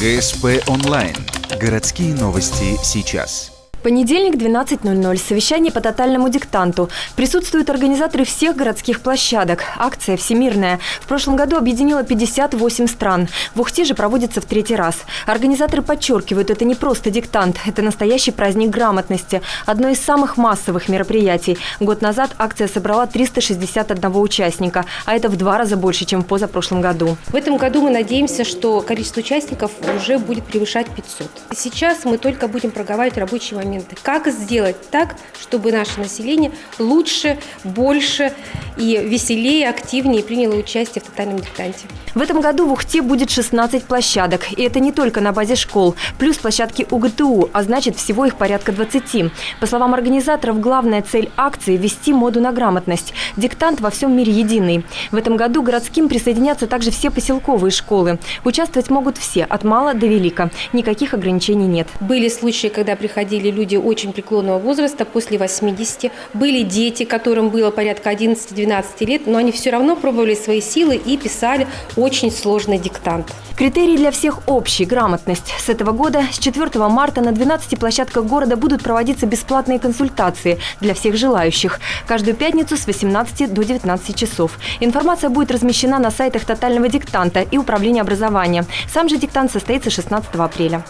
ГСП онлайн. Городские новости сейчас. Понедельник, 12:00. Совещание по тотальному диктанту. Присутствуют организаторы всех городских площадок. Акция всемирная. В прошлом году объединила 58 стран. В Ухте же проводится в 3-й раз. Организаторы подчеркивают, это не просто диктант. Это настоящий праздник грамотности. Одно из самых массовых мероприятий. Год назад акция собрала 361 участника. А это в 2 раза больше, чем в позапрошлом году. В этом году мы надеемся, что количество участников уже будет превышать 500. Сейчас мы только будем проговаривать рабочие моменты. Как сделать так, чтобы наше население лучше, больше и веселее, активнее приняло участие в тотальном диктанте. В этом году в Ухте будет 16 площадок. И это не только на базе школ. Плюс площадки УГТУ, а значит всего их порядка 20. По словам организаторов, главная цель акции – ввести моду на грамотность. Диктант во всем мире единый. В этом году городским присоединятся также все поселковые школы. Участвовать могут все, от мала до велика. Никаких ограничений нет. Были случаи, когда приходили люди очень преклонного возраста, после 80. Были дети, которым было порядка 11-12 лет, но они все равно пробовали свои силы и писали очень сложный диктант. Критерий для всех общий – грамотность. С этого года, с 4 марта на 12 площадках города будут проводиться бесплатные консультации для всех желающих. Каждую пятницу с 18 до 19 часов. Информация будет размещена на сайтах тотального диктанта и Управления образования. Сам же диктант состоится 16 апреля.